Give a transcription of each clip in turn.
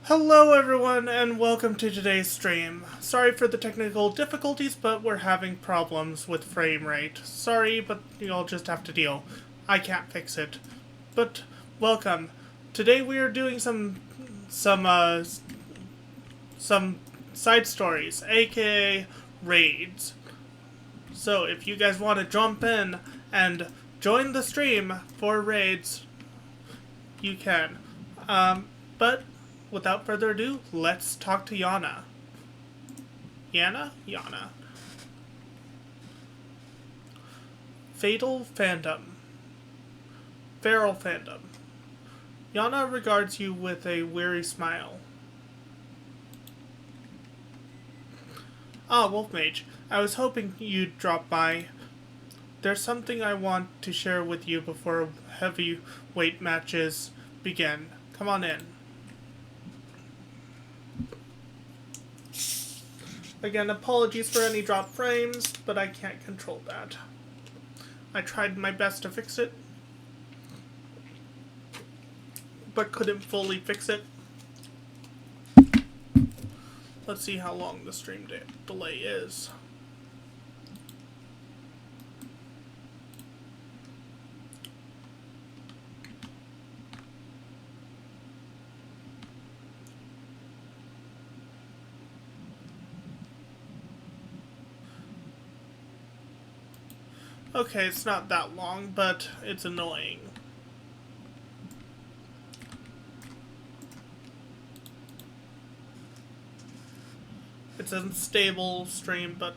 Hello everyone and welcome to today's stream. Sorry for the technical difficulties, but we're having problems with frame rate. Sorry, but you'll just have to deal. I can't fix it. But welcome. Today we are doing some side stories, aka raids. So if you guys want to jump in and join the stream for raids, you can. But without further ado, let's talk to Yana. Yana? Fatal Fandom. Feral Fandom. Yana regards you with a weary smile. Wolf Mage. I was hoping you'd drop by. There's something I want to share with you before heavyweight matches begin. Come on in. Again, apologies for any drop frames, but I can't control that. I tried my best to fix it, but couldn't fully fix it. Let's see how long the stream delay is. Okay, it's not that long, but it's annoying. It's a unstable stream, but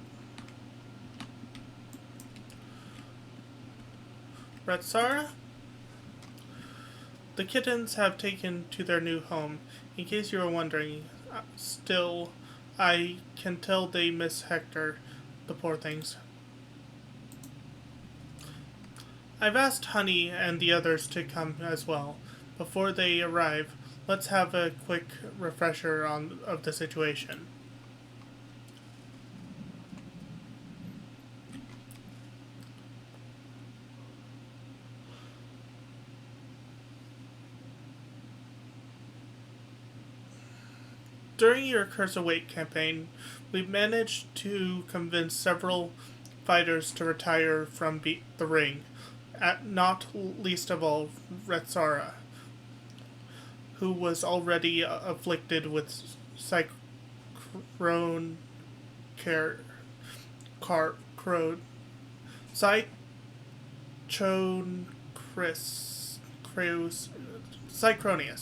Retsara? The kittens have taken to their new home. In case you were wondering, still, I can tell they miss Hector, the poor things. I've asked Honey and the others to come as well. Before they arrive, let's have a quick refresher of the situation. During your Curse Await campaign, we managed to convince several fighters to retire from the ring. Not least of all, Retsara, who was already afflicted with cyclone Cycronius.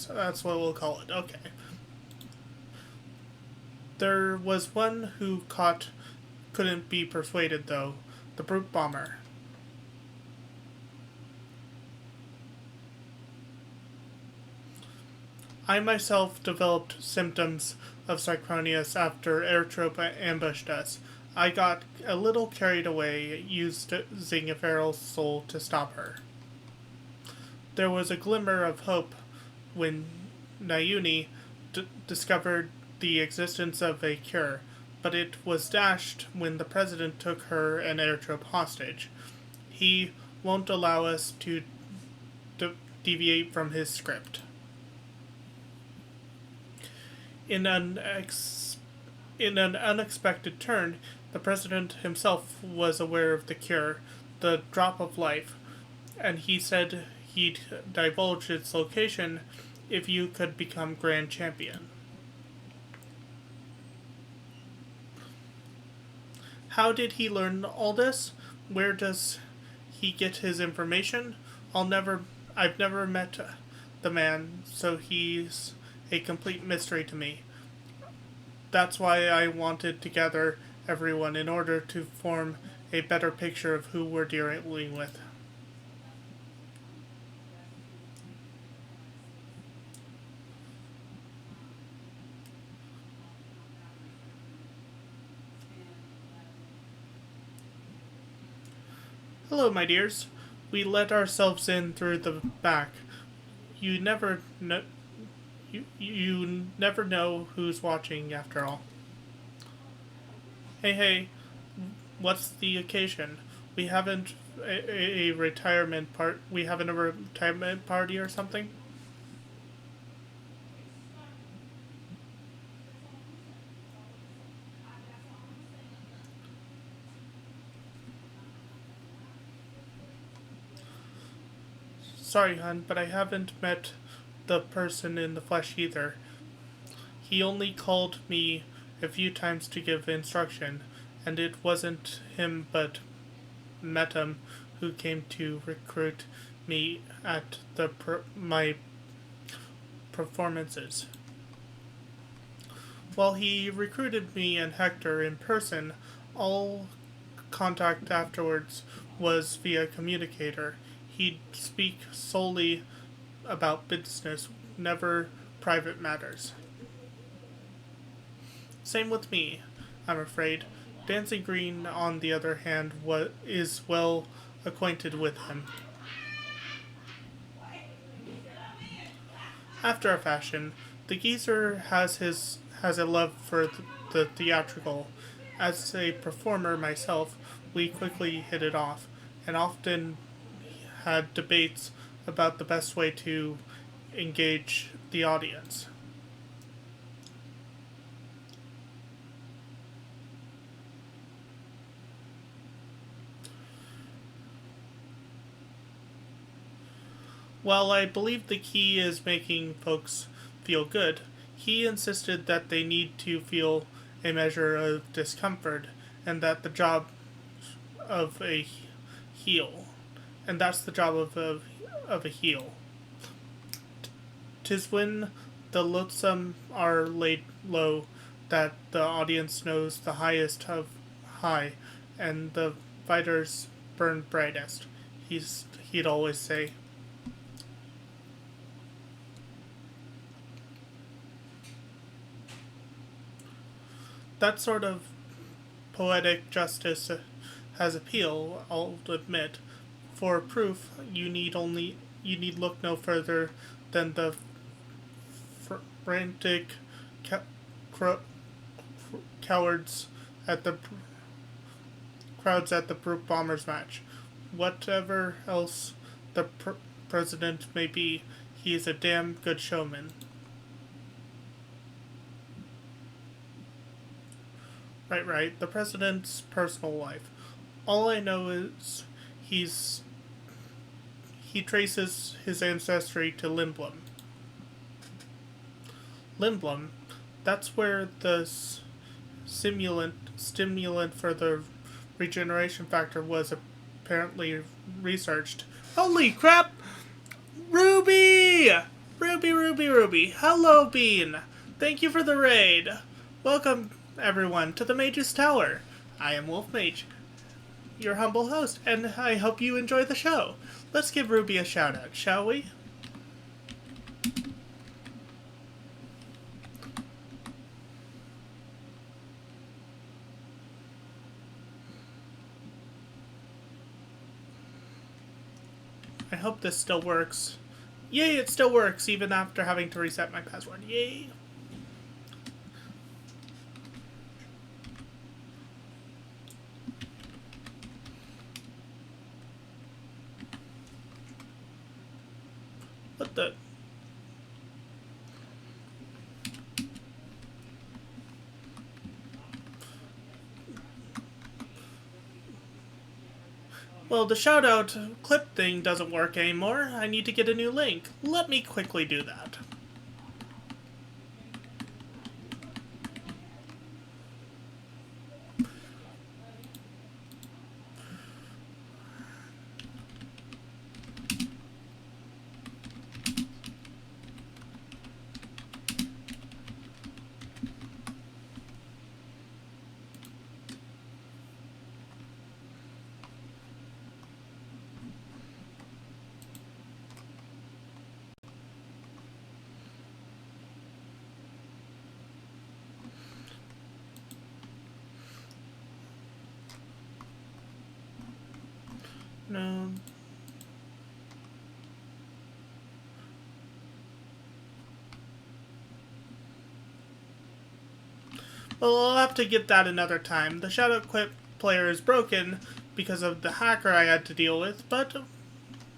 That's what we'll call it. Okay. There was one who couldn't be persuaded, though. The Brute Bomber. I myself developed symptoms of Cycronius after Airtrope ambushed us. I got a little carried away, using a feral soul to stop her. There was a glimmer of hope when Nayuni discovered the existence of a cure, but it was dashed when the president took her and Airtrope hostage. He won't allow us to deviate from his script. In an unexpected turn, the president himself was aware of the cure, the drop of life, and he said he'd divulge its location if you could become Grand Champion. How did he learn all this? Where does he get his information? I've never met the man, so he's a complete mystery to me. That's why I wanted to gather everyone in order to form a better picture of who we're dealing with. Hello, my dears. We let ourselves in through the back. You never know. You never know who's watching, after all. Hey, what's the occasion? We haven't a retirement part. We having a retirement party or something? Sorry, hun, but I haven't met the person in the flesh either. He only called me a few times to give instruction, and it wasn't him but Metam who came to recruit me at my performances. While he recruited me and Hector in person, all contact afterwards was via communicator. He'd speak solely about business, never private matters. Same with me, I'm afraid. Dancing Green, on the other hand, is well acquainted with him. After a fashion, the geezer has a love for the theatrical. As a performer myself, we quickly hit it off, and often had debates about the best way to engage the audience. While I believe the key is making folks feel good, he insisted that they need to feel a measure of discomfort, and that the job of a heel, and that's the job of a heel. 'Tis when the loathsome are laid low that the audience knows the highest of high, and the fighters burn brightest. He'd always say. That sort of poetic justice has appeal, I'll admit. For proof, you need look no further than the frantic cowards at the crowds at the Brute Bombers match. Whatever else the president may be, he is a damn good showman. Right. The president's personal life. All I know is he traces his ancestry to Limblum. Limblum, that's where the stimulant for the regeneration factor was apparently researched. Holy crap! Ruby! Ruby! Hello, Bean! Thank you for the raid. Welcome, everyone, to the Mage's Tower. I am Wolf Mage, your humble host, and I hope you enjoy the show. Let's give Ruby a shout out, shall we? I hope this still works. Yay, it still works, even after having to reset my password. Yay! What the? Well, the shout-out clip thing doesn't work anymore. I need to get a new link. Let me quickly do that. No. Well, I'll have to get that another time. The shoutout quit player is broken because of the hacker I had to deal with, but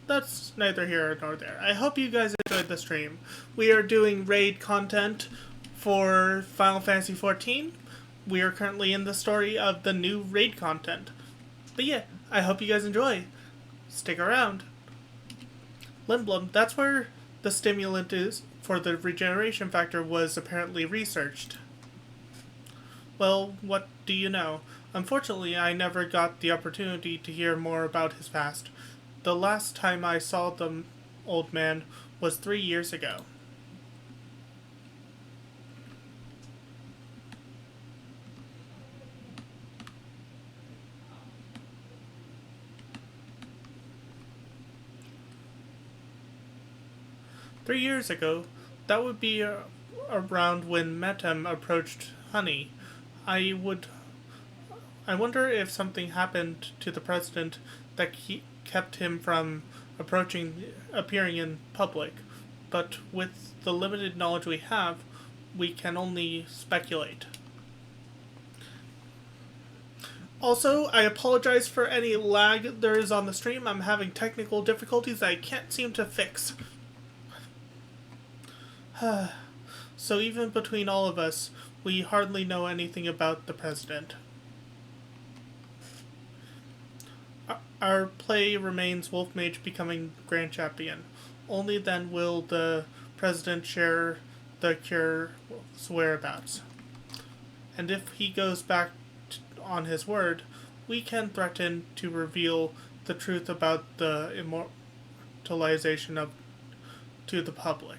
that's neither here nor there. I hope you guys enjoyed the stream. We are doing raid content for Final Fantasy XIV. We are currently in the story of the new raid content. But yeah, I hope you guys enjoy. Stick around. Lindblom, that's where the stimulant is for the regeneration factor was apparently researched. Well, what do you know? Unfortunately, I never got the opportunity to hear more about his past. The last time I saw the old man was 3 years ago. 3 years ago, that would be around when Metem approached Honey. I would. I wonder if something happened to the president that kept him from appearing in public. But with the limited knowledge we have, we can only speculate. Also, I apologize for any lag there is on the stream. I'm having technical difficulties that I can't seem to fix. So even between all of us, we hardly know anything about the president. Our play remains Wolf Mage becoming Grand Champion. Only then will the president share the cure's whereabouts. And if he goes back on his word, we can threaten to reveal the truth about the immortalization to the public.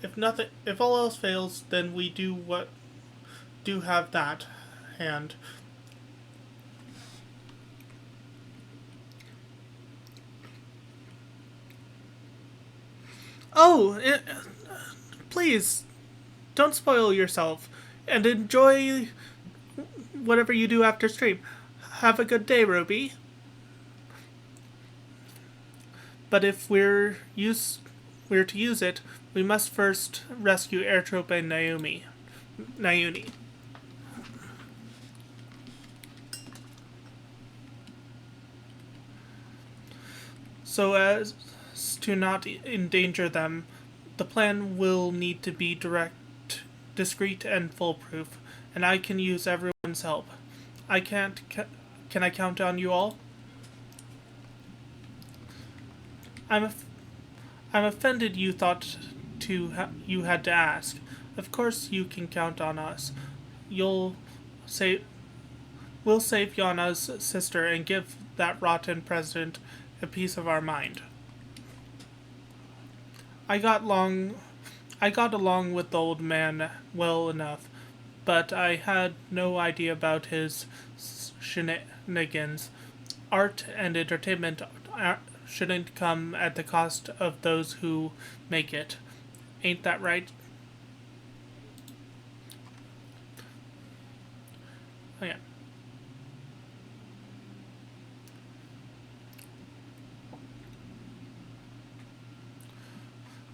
If all else fails, then we do have that hand. Please don't spoil yourself and enjoy whatever you do after stream. Have a good day, Ruby. But if we're to use it, we must first rescue Airtrope and Nayuni. So as to not endanger them, the plan will need to be direct, discreet, and foolproof, and I can use everyone's help. Can I count on you all? I'm offended you thought you had to ask. Of course you can count on us. We'll save Yana's sister and give that rotten president a piece of our mind. I got along with the old man well enough, but I had no idea about his shenanigans. Art and entertainment shouldn't come at the cost of those who make it. Ain't that right? Oh yeah.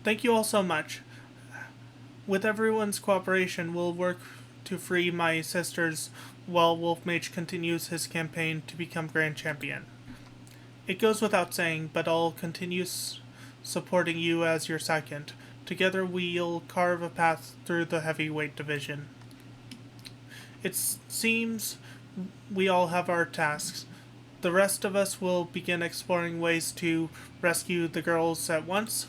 Thank you all so much. With everyone's cooperation, we'll work to free my sisters while Wolf Mage continues his campaign to become Grand Champion. It goes without saying, but I'll continue supporting you as your second. Together we'll carve a path through the heavyweight division. It seems we all have our tasks. The rest of us will begin exploring ways to rescue the girls at once.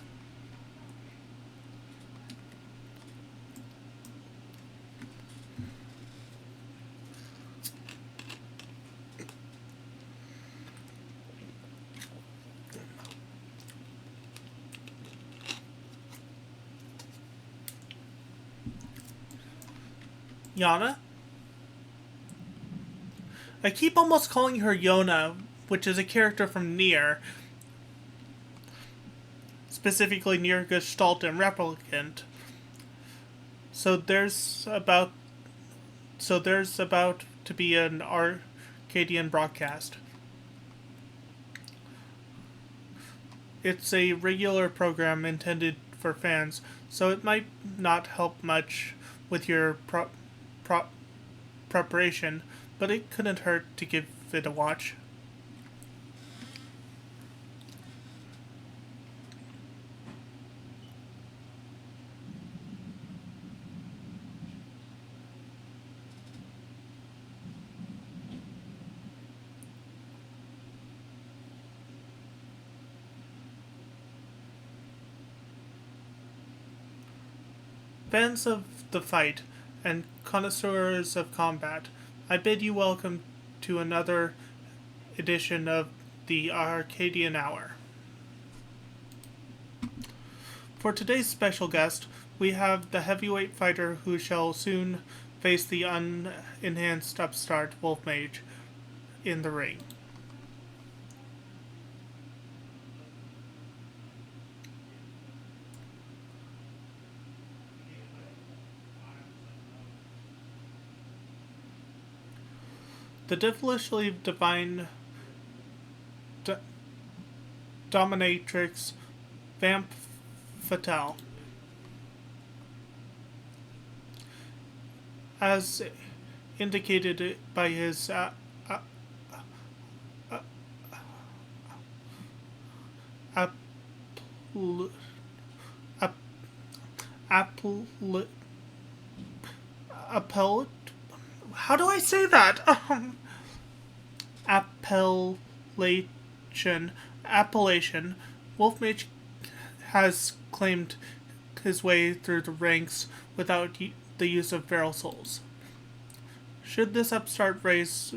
Yana? I keep almost calling her Yona, which is a character from Nier. Specifically Nier Gestalt and Replicant. So there's about to be an Arcadian broadcast. It's a regular program intended for fans, so it might not help much with your preparation, but it couldn't hurt to give it a watch. Fans of the fight and connoisseurs of combat, I bid you welcome to another edition of the Arcadian Hour. For today's special guest, we have the heavyweight fighter who shall soon face the unenhanced upstart Wolf Mage in the ring. The devilishly divine dominatrix Vamp Fatale. As indicated by his appellate. How do I say that? Appellation. Wolfmage has claimed his way through the ranks without the use of feral souls. Should this upstart race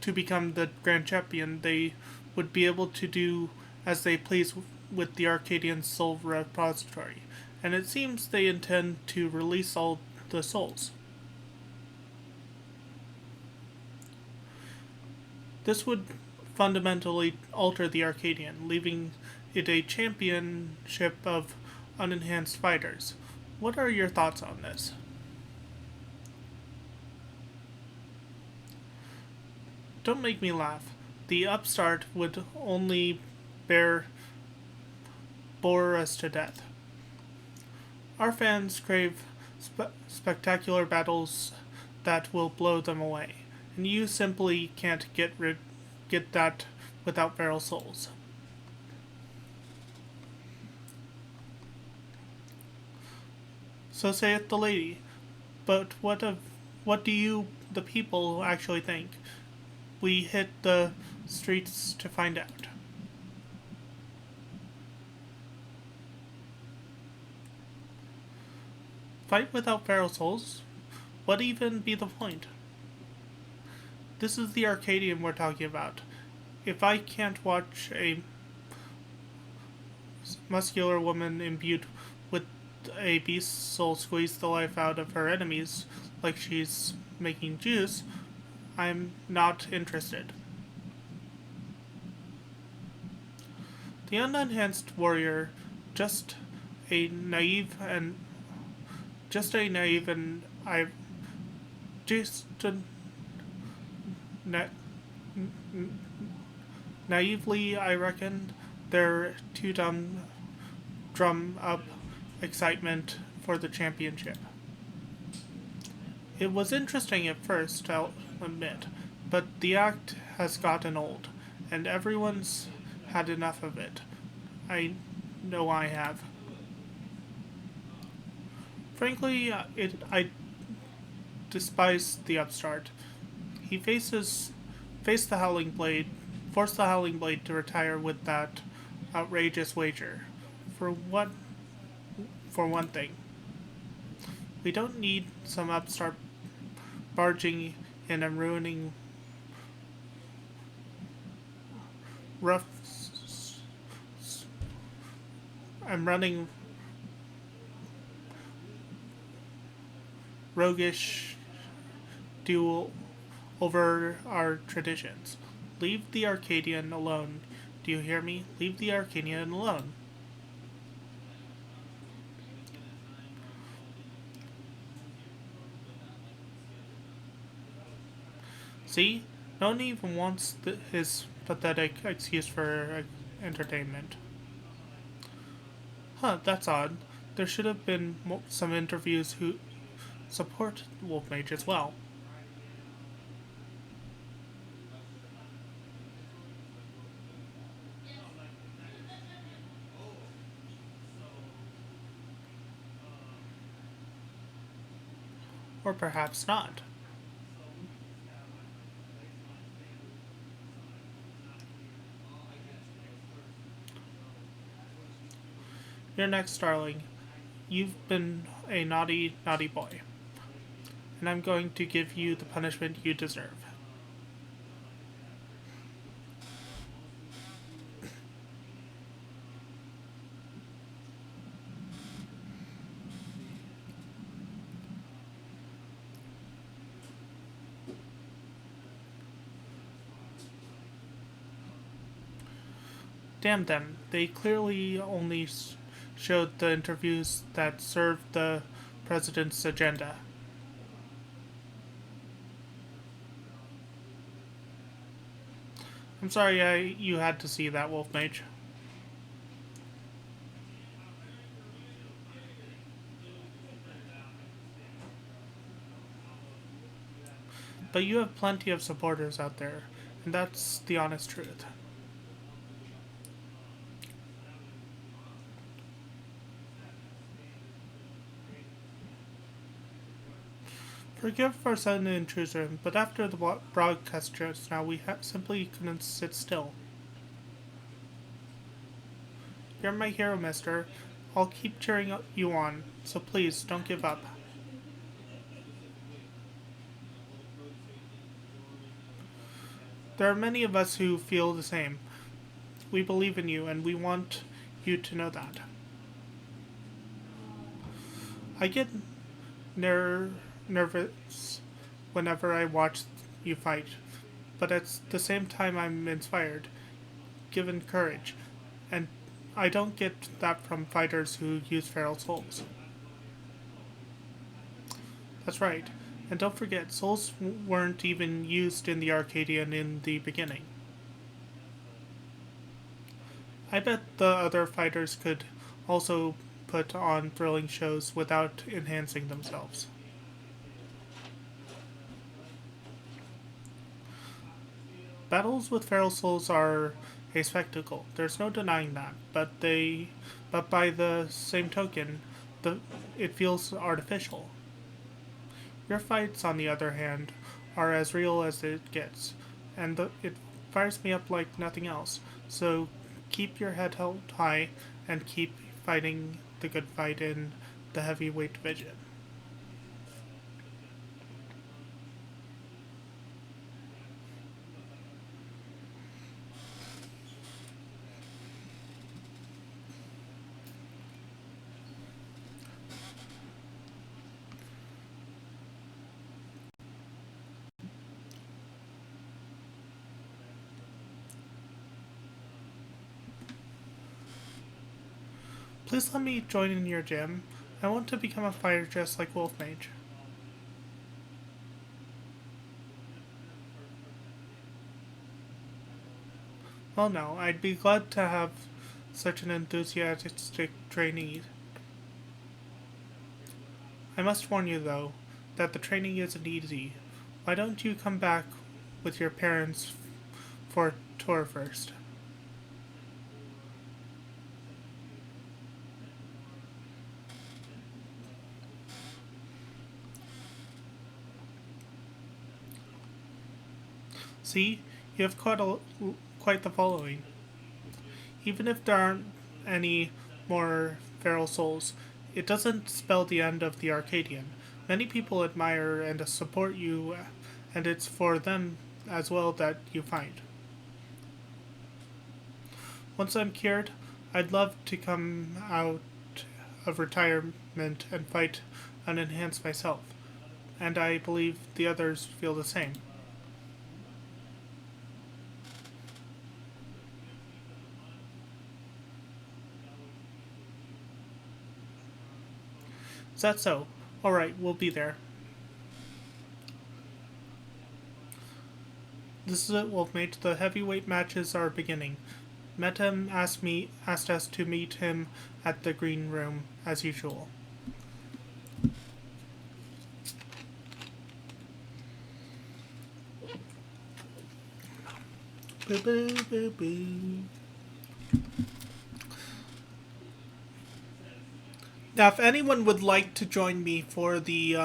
to become the grand champion, they would be able to do as they please with the Arcadian soul repository, and it seems they intend to release all the souls. This would fundamentally alter the Arcadian, leaving it a championship of unenhanced fighters. What are your thoughts on this? Don't make me laugh. The upstart would only bore us to death. Our fans crave spectacular battles that will blow them away, and you simply can't get that without feral souls. So saith the lady. But what do you, the people, actually think? We hit the streets to find out. Fight without feral souls? What even be the point? This is the Arcadian we're talking about. If I can't watch a muscular woman imbued with a beast soul squeeze the life out of her enemies like she's making juice, I'm not interested. The unenhanced warrior, just a naively I reckon they're too dumb drum up excitement for the championship. It was interesting at first, I'll admit, but the act has gotten old, and everyone's had enough of it. I know I have. Frankly, I despise the upstart. He forced the Howling Blade to retire with that outrageous wager. For one thing. We don't need some upstart barging in and ruining running roguish duel over our traditions. Leave the Arcadian alone. Do you hear me? Leave the Arcadian alone. See? No one even wants his pathetic excuse for entertainment. Huh, that's odd. There should have been some interviews who support Wolfmage as well. Or perhaps not. You're next, darling. You've been a naughty, naughty boy, and I'm going to give you the punishment you deserve. Damn them. They clearly only showed the interviews that served the president's agenda. I'm sorry you had to see that, Wolf Mage. But you have plenty of supporters out there, and that's the honest truth. Forgive our sudden intrusion, but after the broadcast just now, we simply couldn't sit still. You're my hero, mister. I'll keep cheering you on, so please don't give up. There are many of us who feel the same. We believe in you, and we want you to know that. I get nervous whenever I watch you fight, but at the same time I'm inspired, given courage, and I don't get that from fighters who use feral souls. That's right, and don't forget, souls weren't even used in the Arcadian in the beginning. I bet the other fighters could also put on thrilling shows without enhancing themselves. Battles with feral souls are a spectacle. There's no denying that. But by the same token, it feels artificial. Your fights, on the other hand, are as real as it gets, and it fires me up like nothing else. So keep your head held high and keep fighting the good fight in the heavyweight division. Please let me join in your gym. I want to become a fighter just like Wolf Mage. Well, no, I'd be glad to have such an enthusiastic trainee. I must warn you, though, that the training isn't easy. Why don't you come back with your parents for a tour first? See, you have quite the following. Even if there aren't any more feral souls, it doesn't spell the end of the Arcadian. Many people admire and support you, and it's for them as well that you fight. Once I'm cured, I'd love to come out of retirement and fight unenhanced myself, and I believe the others feel the same. Is that so? Alright, we'll be there. This is it, Wolfmate. The heavyweight matches are beginning. Metem asked us to meet him at the green room, as usual. Boo boo boo boo. Now, if anyone would like to join me for the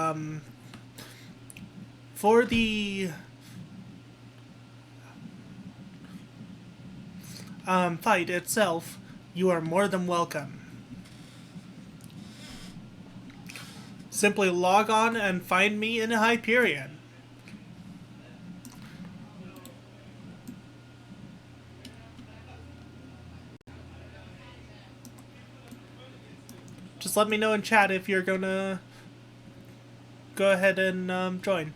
fight itself, you are more than welcome. Simply log on and find me in Hyperion. Just let me know in chat if you're gonna go ahead and join.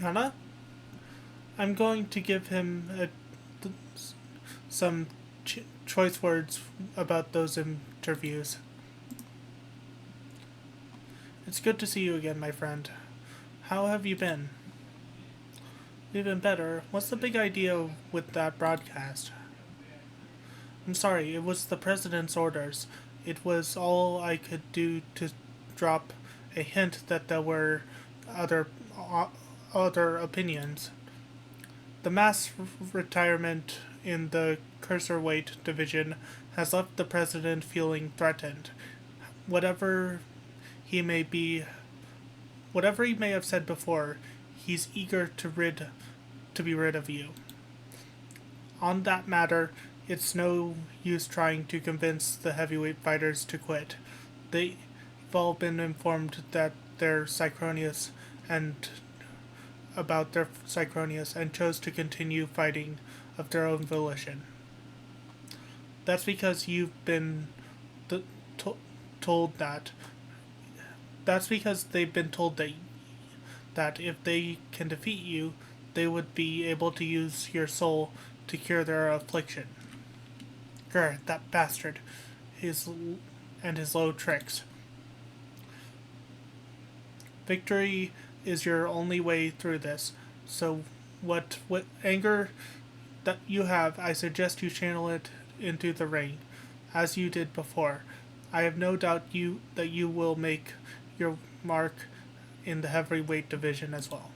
Yana? I'm going to give him some choice words about those interviews. It's good to see you again, my friend. How have you been? We've been better. What's the big idea with that broadcast? I'm sorry, it was the president's orders. It was all I could do to drop a hint that there were other other opinions. The mass retirement in the cursor weight division has left the president feeling threatened. Whatever he may be, whatever he may have said before, he's eager to be rid of you. On that matter, it's no use trying to convince the heavyweight fighters to quit. They've all been informed that they're Cycronius and about their Cycronius and chose to continue fighting of their own volition. That's because you've been told that. That's because they've been told that if they can defeat you, they would be able to use your soul to cure their affliction. Grr, that bastard. His low tricks. Victory is your only way through this. So what anger that you have, I suggest you channel it into the ring, as you did before. I have no doubt that you will make your mark in the heavyweight division as well.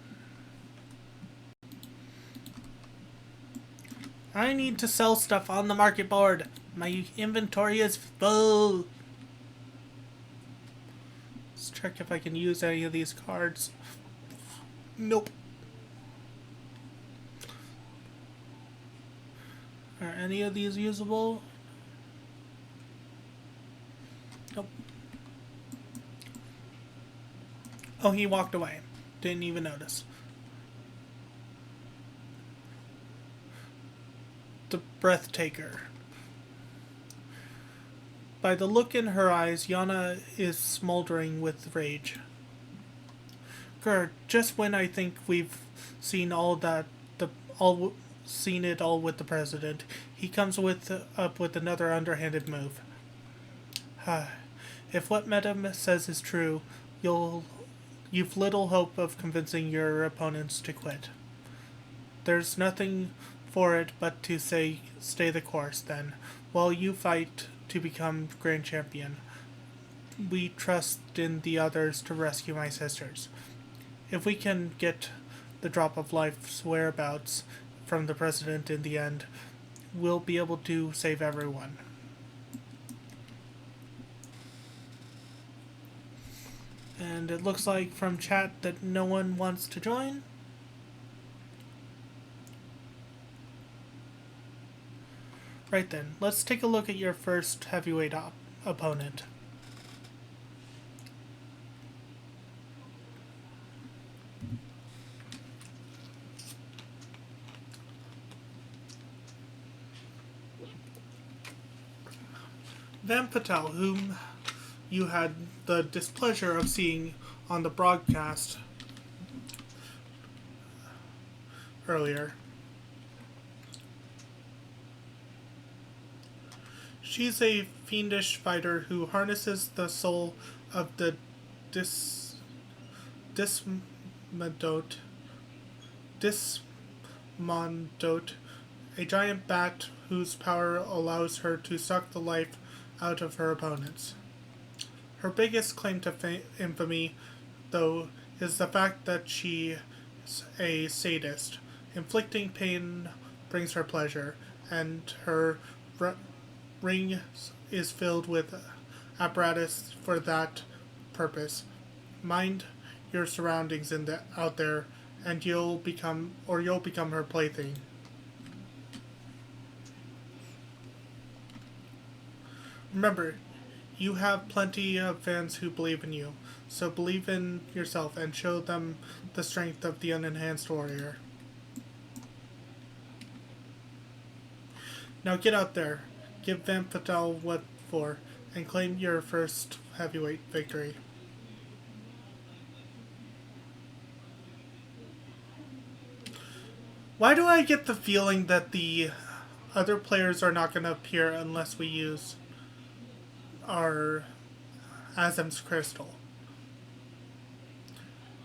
I need to sell stuff on the market board. My inventory is full. Let's check if I can use any of these cards. Nope. Are any of these usable? Nope. Oh, he walked away. Didn't even notice. The Breathtaker. By the look in her eyes, Yana is smoldering with rage. Grr, just when I think we've seen seen it all with the president, he comes up with another underhanded move. If what Madam says is true, you've little hope of convincing your opponents to quit. There's nothing for it but to stay the course, then, while you fight to become grand champion. We trust in the others to rescue my sisters. If we can get the drop of life's whereabouts from the president in the end, we'll be able to save everyone. And it looks like from chat that no one wants to join. Right then, let's take a look at your first heavyweight opponent. Van Patel, whom you had the displeasure of seeing on the broadcast earlier. She's a fiendish fighter who harnesses the soul of the Dismondote, a giant bat whose power allows her to suck the life out of her opponents. Her biggest claim to infamy, though, is the fact that she is a sadist. Inflicting pain brings her pleasure, and her ring is filled with apparatus for that purpose. Mind your surroundings out there, and you'll become her plaything. Remember, you have plenty of fans who believe in you, so believe in yourself and show them the strength of the unenhanced warrior. Now get out there, give Vamp Fatale what for, and claim your first heavyweight victory. Why do I get the feeling that the other players are not going to appear unless we use our Azem's crystal?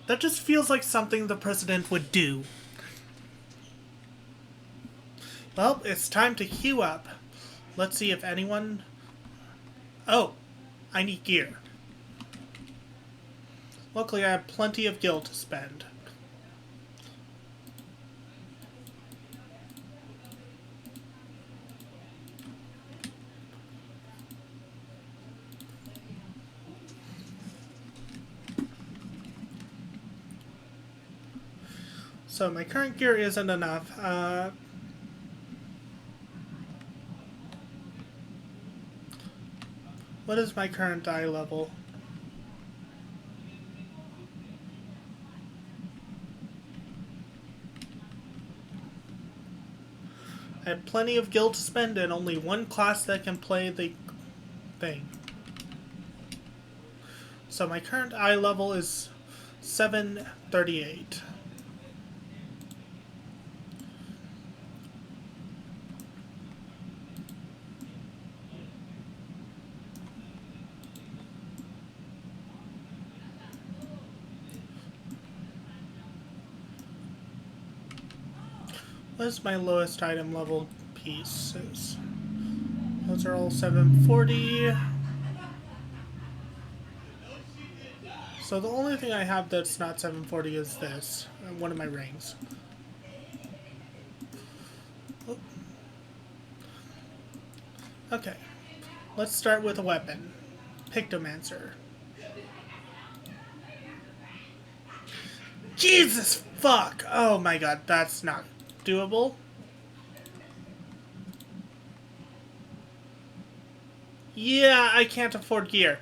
That just feels like something the president would do. Well, it's time to queue up. Let's see if anyone... Oh, I need gear. Luckily, I have plenty of gil to spend. So my current gear isn't enough. What is my current eye level? I have plenty of gil to spend and only one class that can play the thing. So my current eye level is 738. What is my lowest item level pieces? Those are all 740. So the only thing I have that's not 740 is this, one of my rings. Oh. Okay, let's start with a weapon. Pictomancer. Jesus fuck! Oh my god, that's not doable. Yeah, I can't afford gear.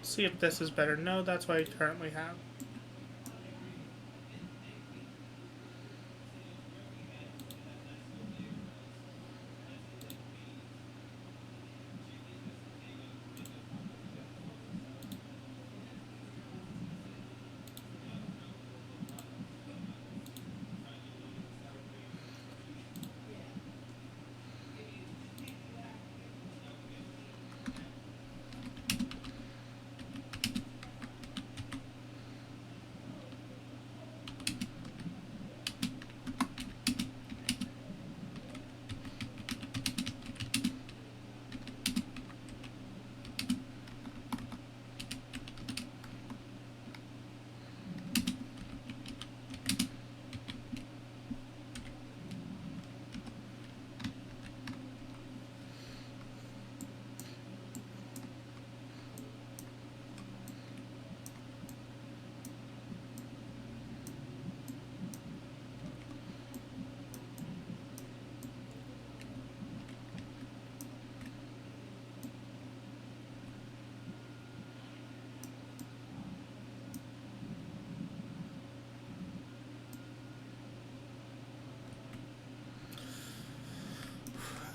See if this is better. No, that's what I currently have.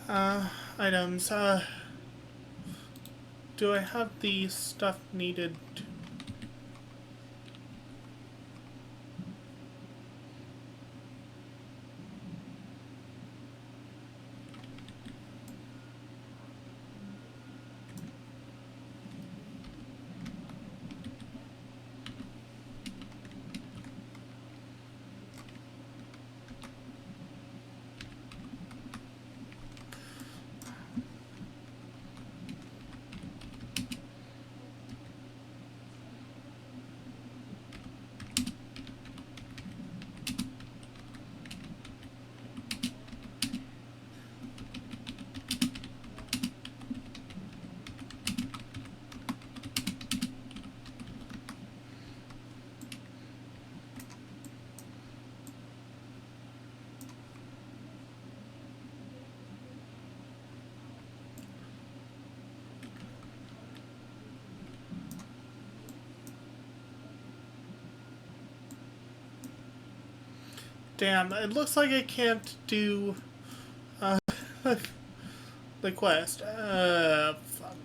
Items. Do I have the stuff needed to... Damn, it looks like I can't do the quest. Fuck.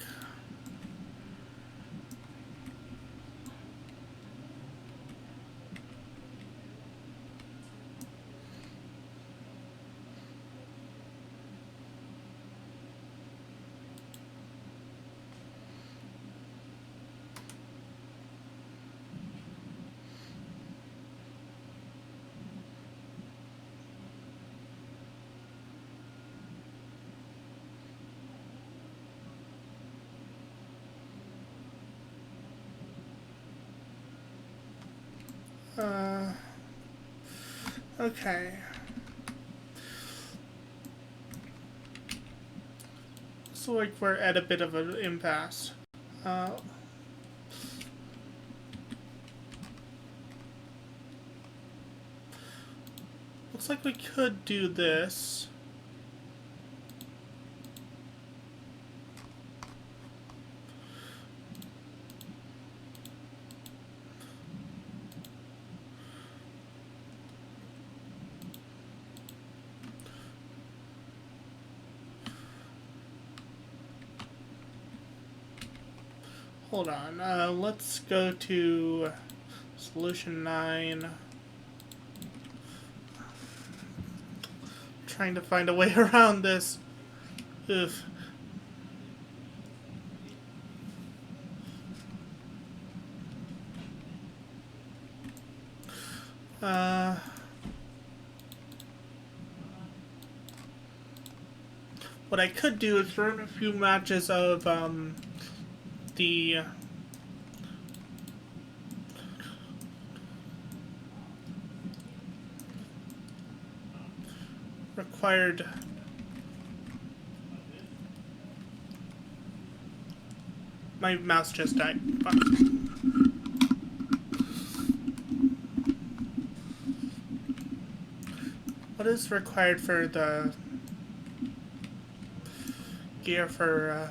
Uh, okay. So like we're at a bit of an impasse. Uh, Looks like we could do this. Hold on. Let's go to solution 9. Trying to find a way around this. Ugh. What I could do is run a few matches of the required my mouse just died. Fuck. What is required for the gear for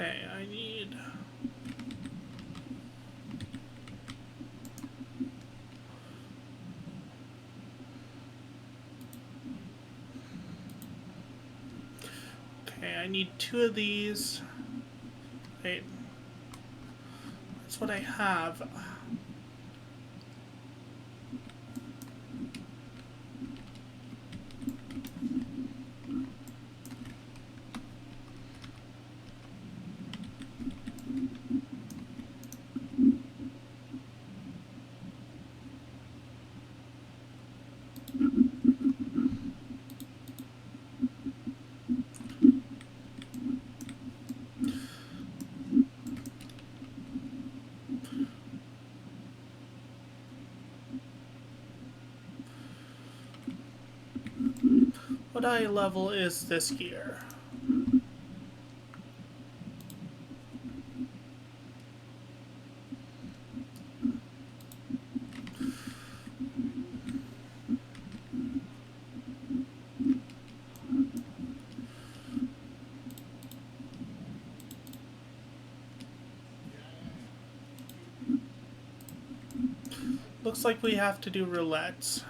okay, I need I need 2 of these. Wait. That's what I have. What eye level is this gear? Looks like we have to do roulettes.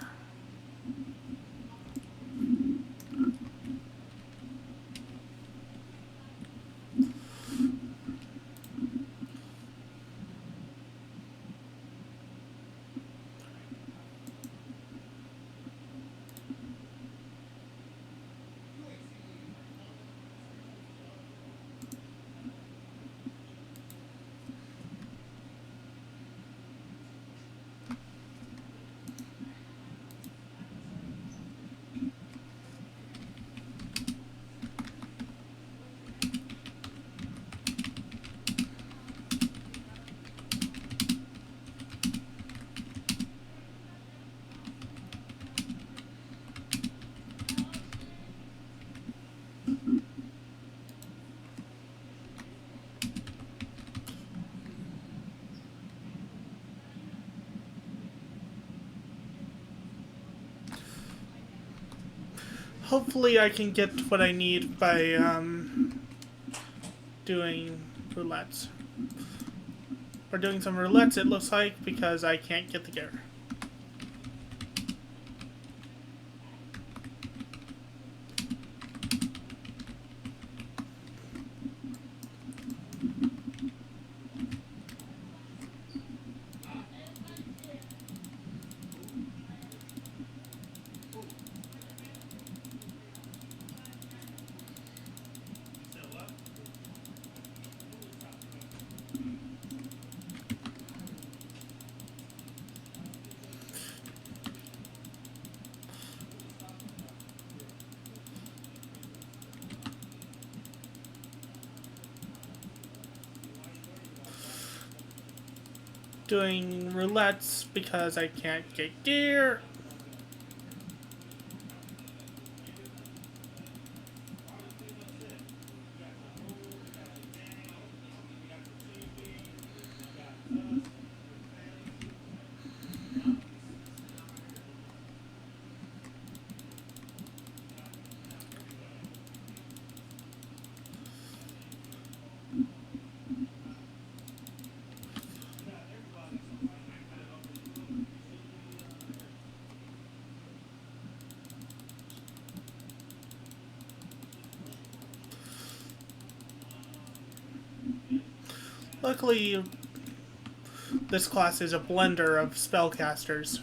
Hopefully I can get what I need by doing roulettes. We're doing some roulettes, it looks like, because I can't get the gear. Doing roulettes because I can't get gear. Luckily, this class is a blender of spellcasters.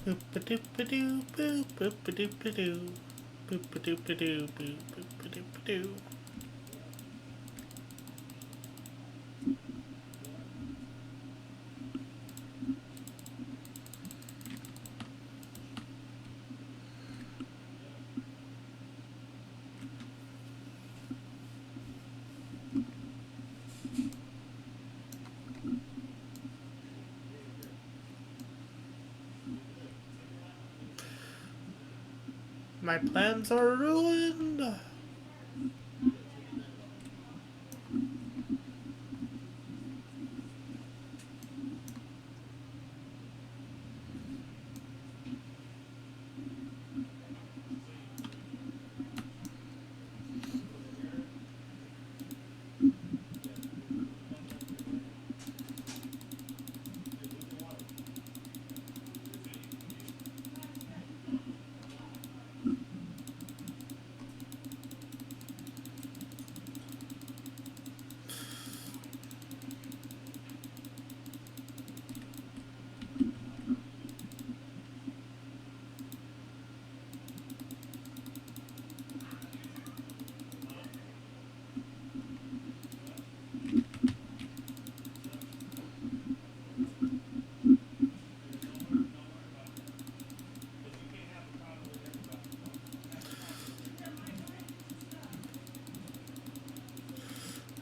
Boop-a-doop-a-doo, boop, boop-a-doop-a-doo. Boop-a-doop-a-doo, boop, boop-a-doop-a-doo. My plans are ruined.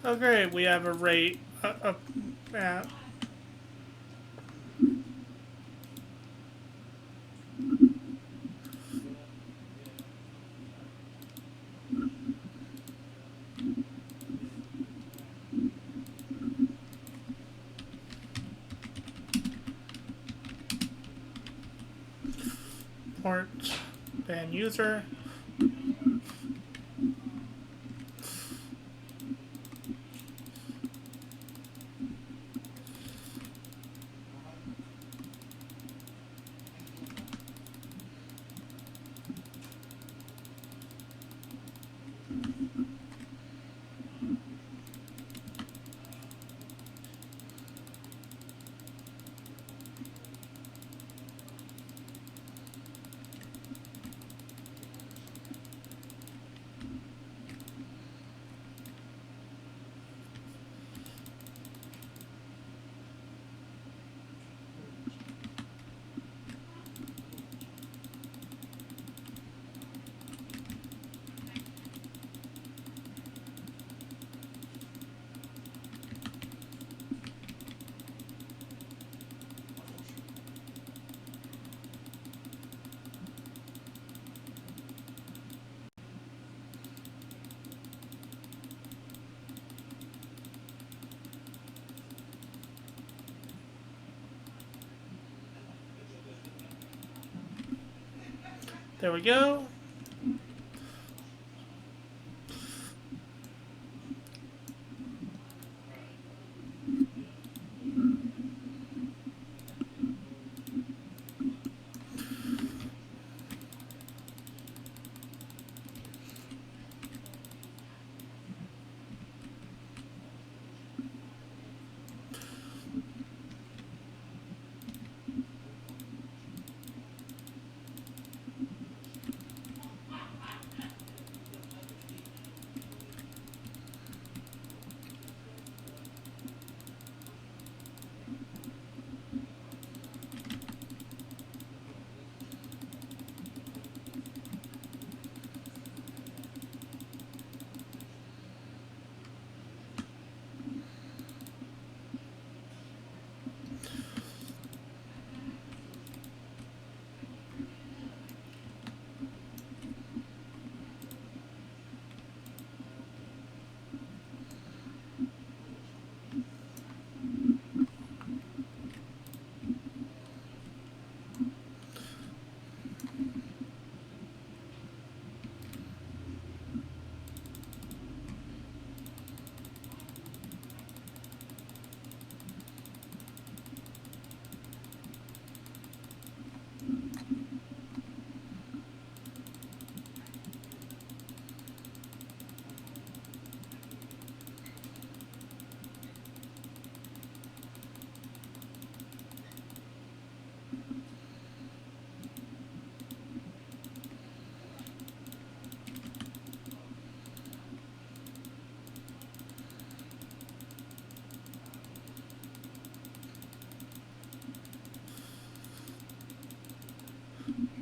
Oh great, we have a rate. Uh, port ban user. There we go.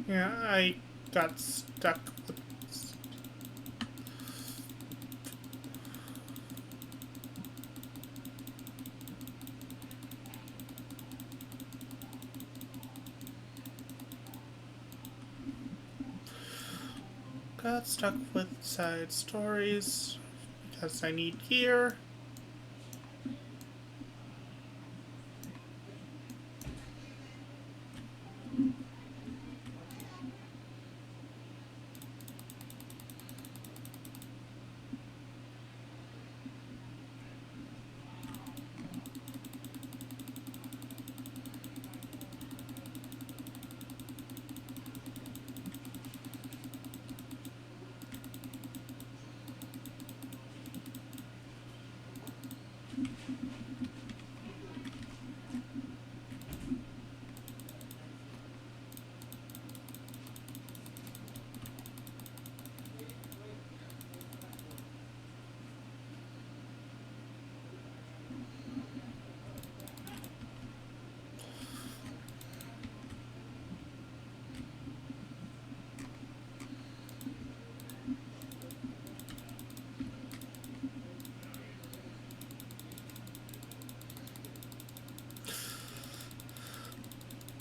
Yeah, I got stuck with. Got stuck with side stories because I need gear.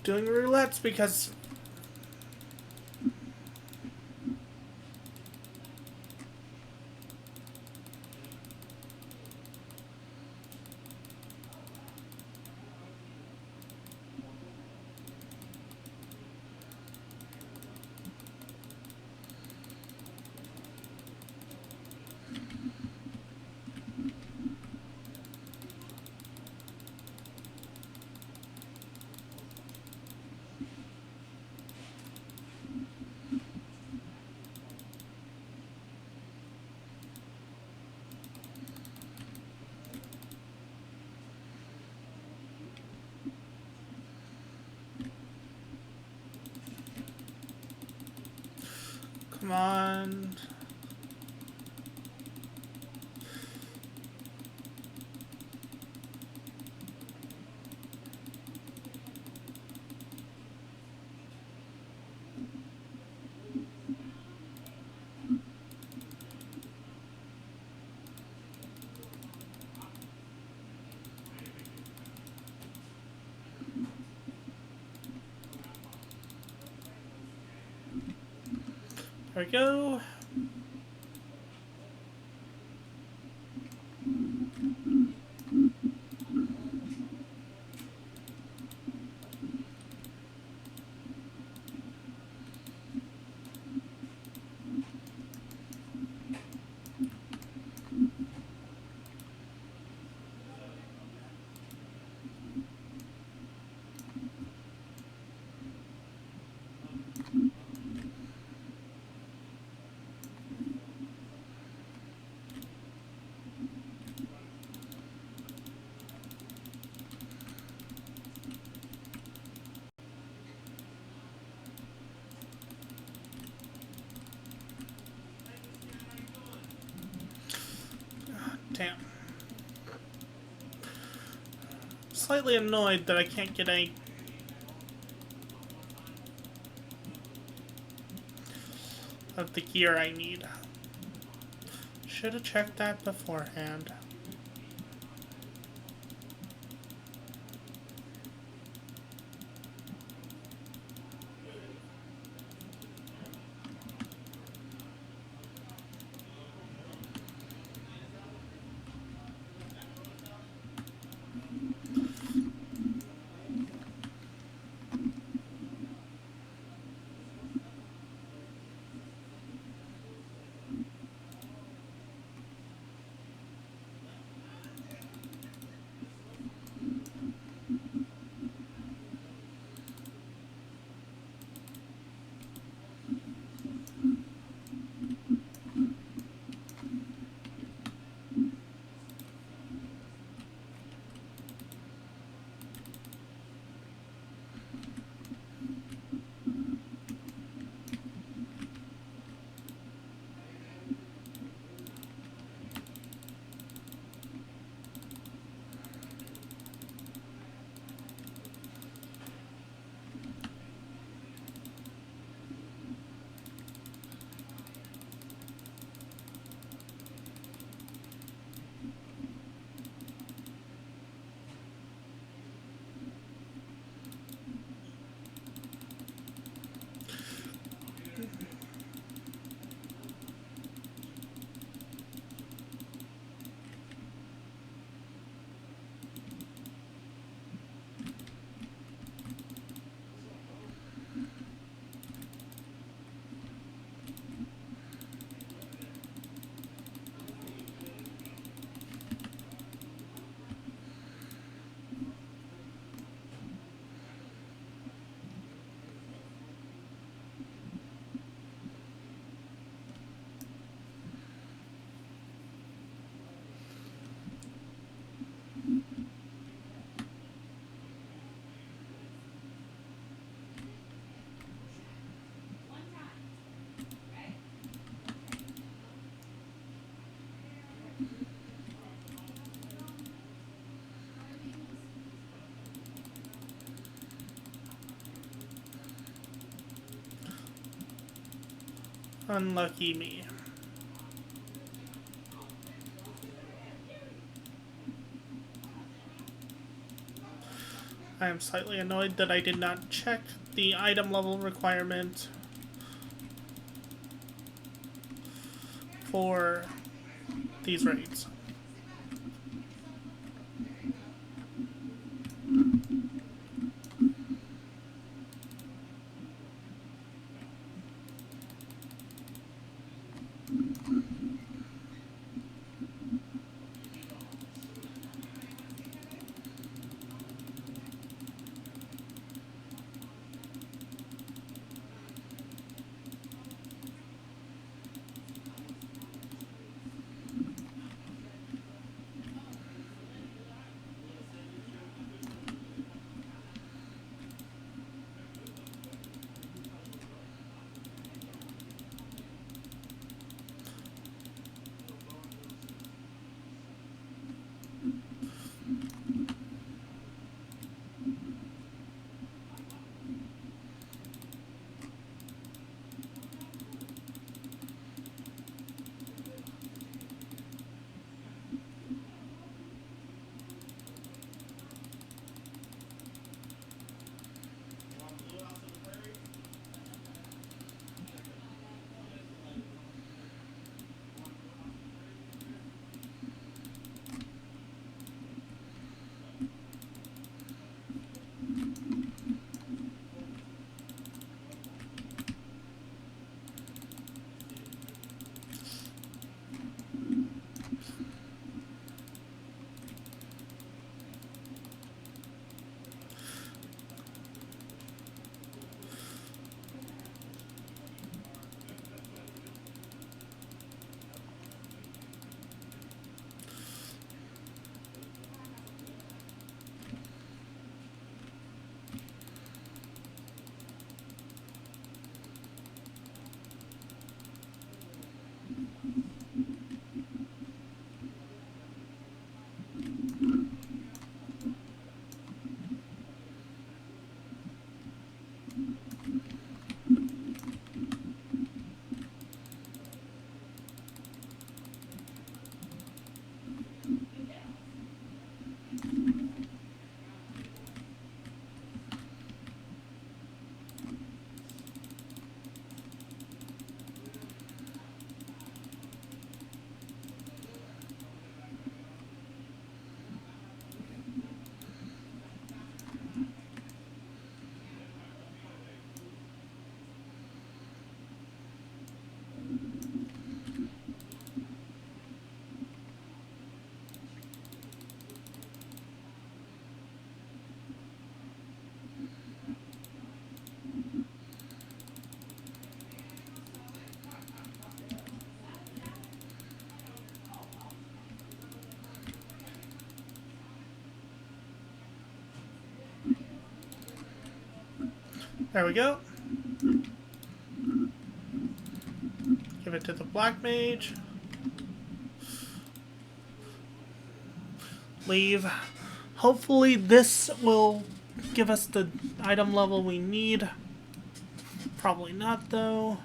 doing roulettes because... Come on. There we go. Damn. Slightly annoyed that I can't get any of the gear I need. Should have checked that beforehand. Unlucky me. I am slightly annoyed that I did not check the item level requirement for these raids. There we go. Give it to the Black Mage. Leave. Hopefully this will give us the item level we need. Probably not, though.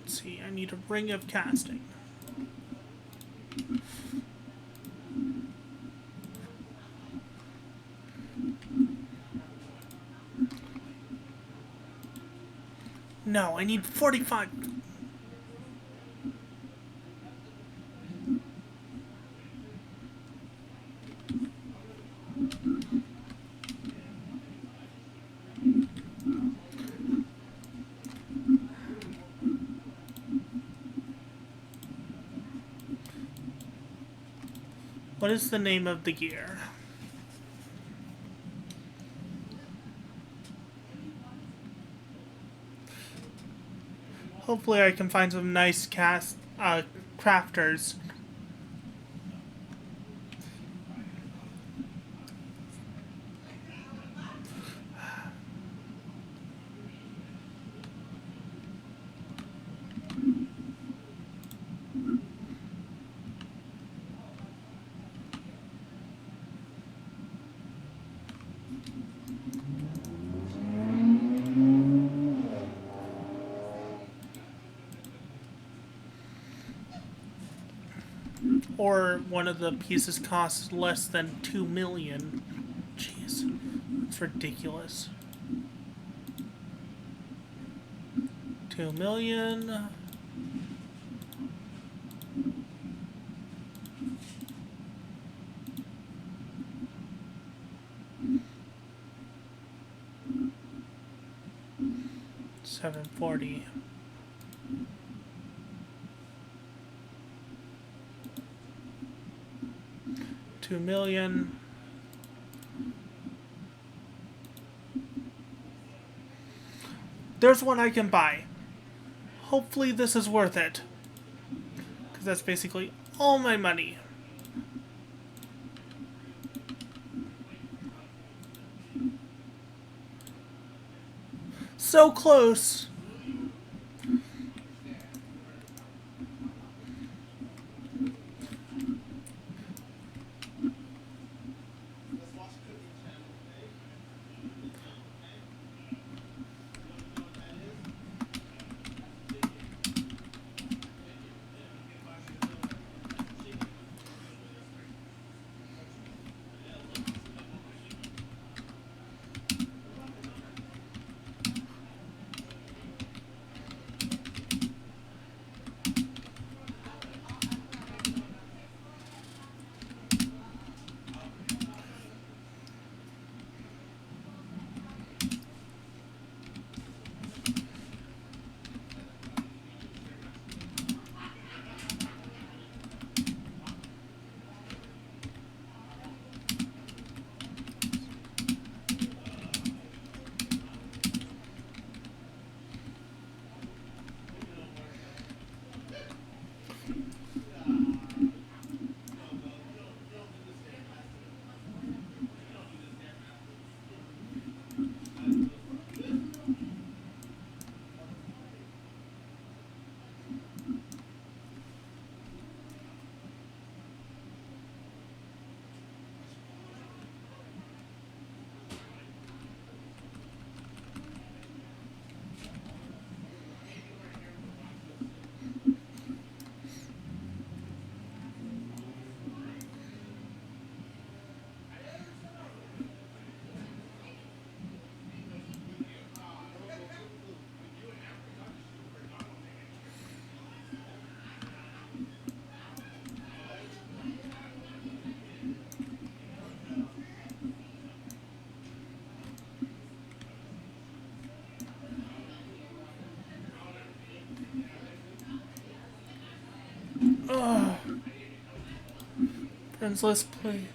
See, I need a ring of casting. No, I need 45. What is the name of the gear? Hopefully I can find some nice crafters. or one of the pieces costs less than 2 million. Jeez, that's ridiculous. 2 million. $740. 2 million. There's one I can buy. Hopefully this is worth it. Because that's basically all my money. So close. Oh. Friends, let's play.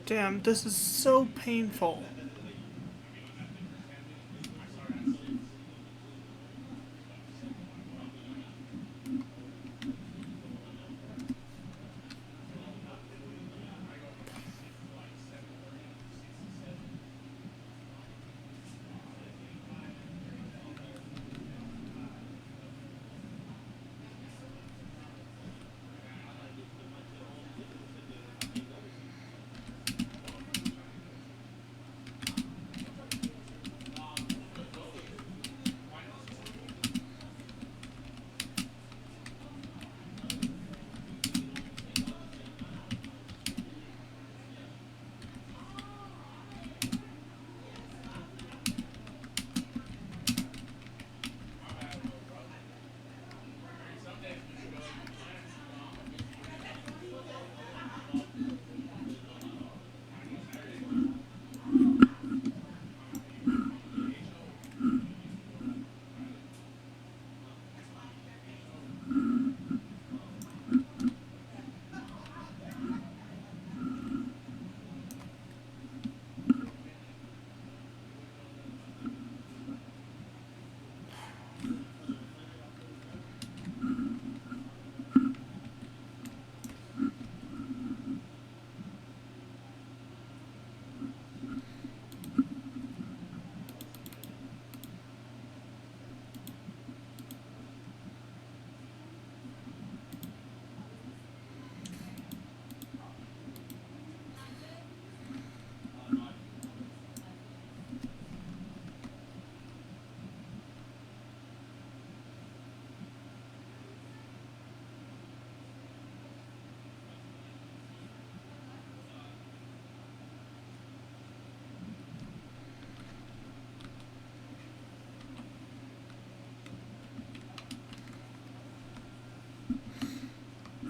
Damn, this is so painful.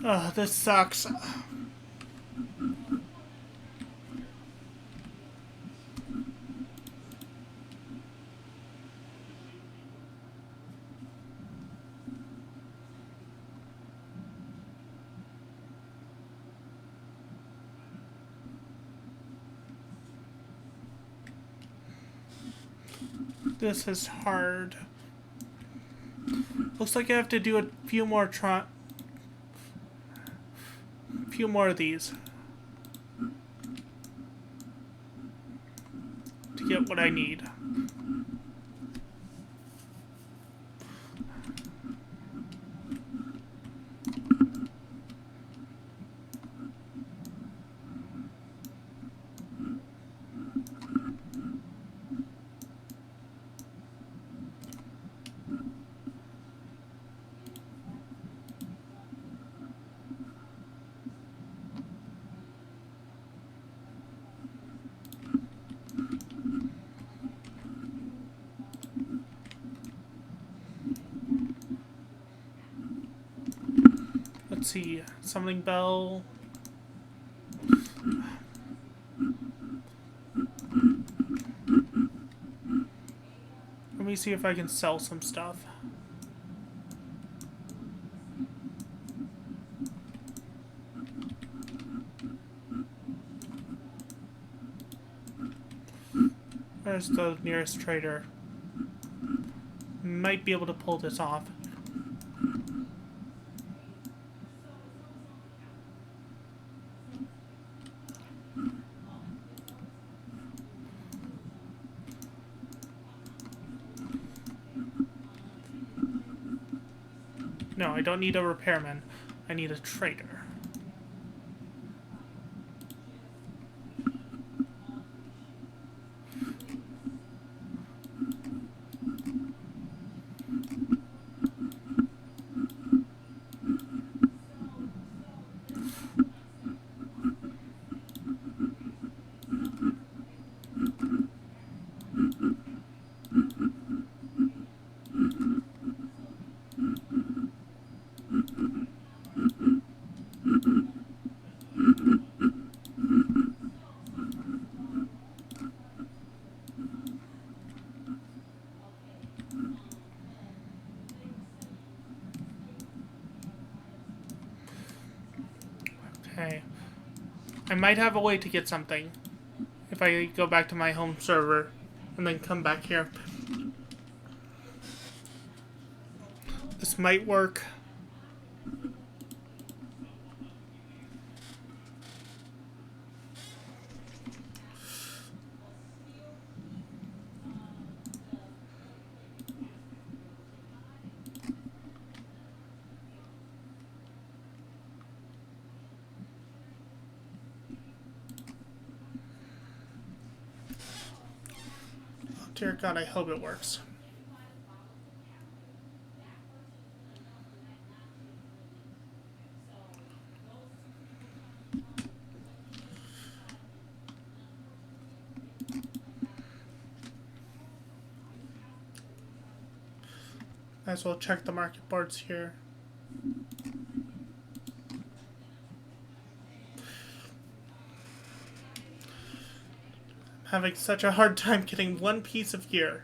Ugh, this sucks. This is hard. Looks like I have to do a few more of these to get what I need. Let's see, summoning bell. Let me see if I can sell some stuff. Where's the nearest trader? Might be able to pull this off. No, I don't need a repairman. I need a trader. I might have a way to get something if I go back to my home server and then come back here. This might work. Oh, dear God, I hope it works. Might as well check the market boards here. I'm having such a hard time getting one piece of gear.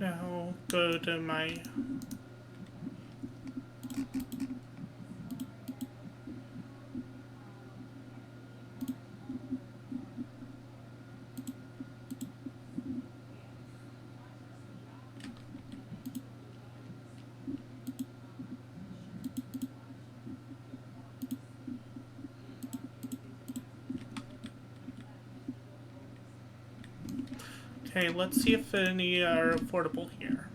Now go to my... Okay, let's see if any are affordable here.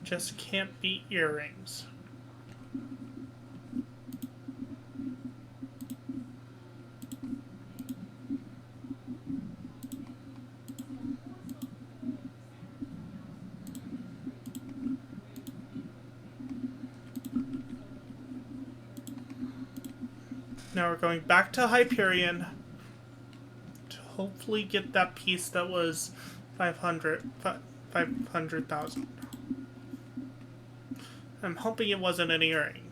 Just can't beat earrings. Now we're going back to Hyperion to hopefully get that piece that was 500,000. I'm hoping it wasn't an earring.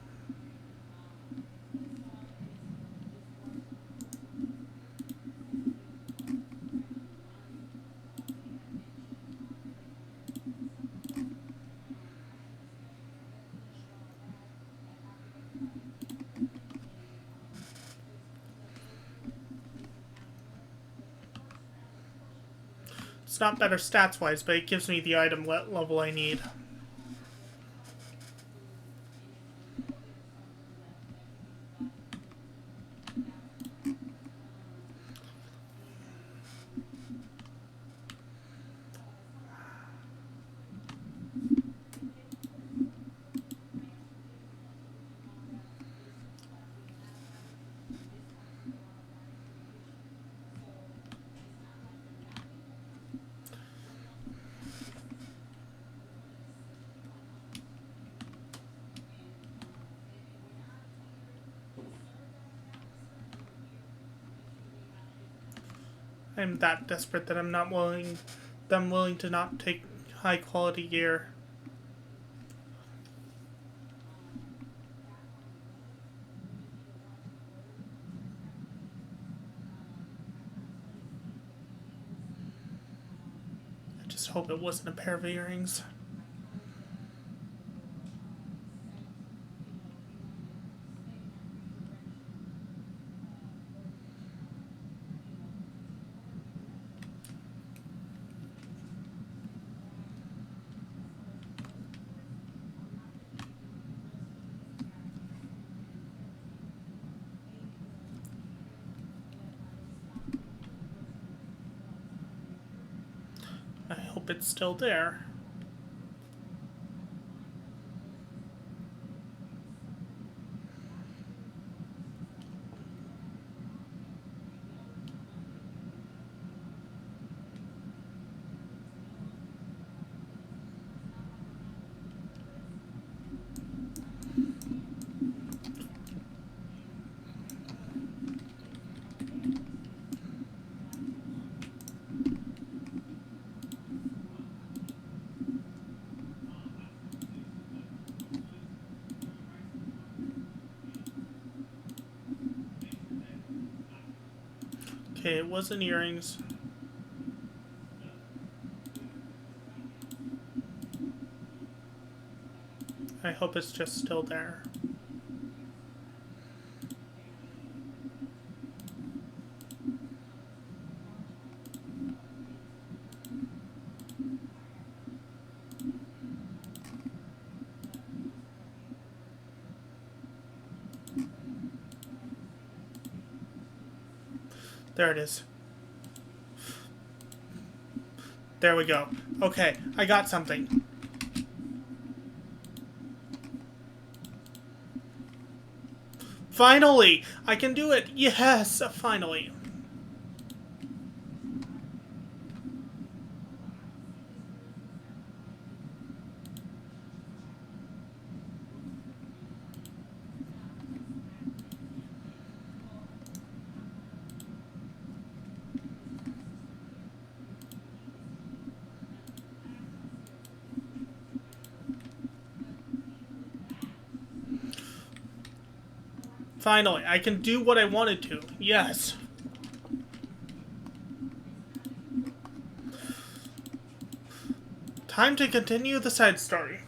It's not better stats-wise, but it gives me the item level I need. I'm that desperate that I'm willing to not take high quality gear. I just hope it wasn't a pair of earrings. I hope it's still there. Okay, it wasn't earrings. I hope it's just still there. There it is. There we go. Okay, I got something. Finally! I can do it! Yes! Finally. Finally, I can do what I wanted to. Yes. Time to continue the side story.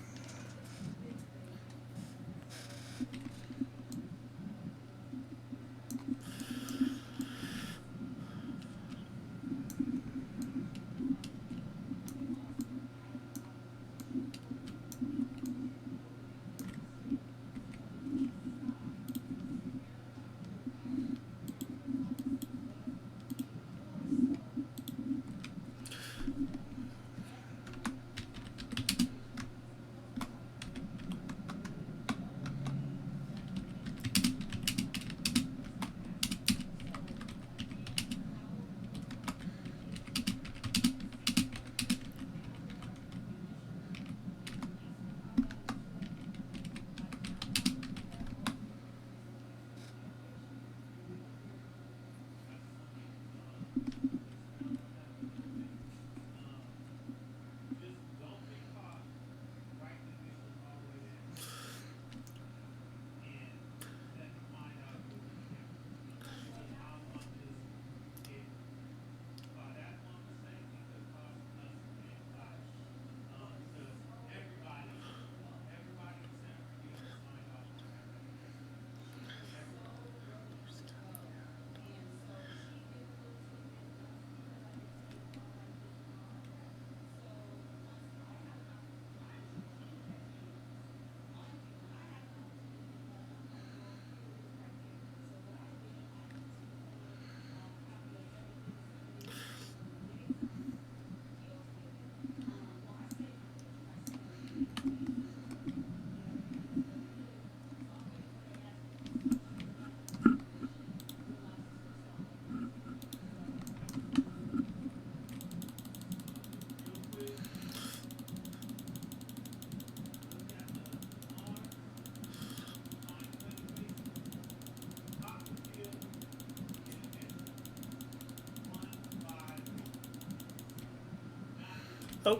Oh.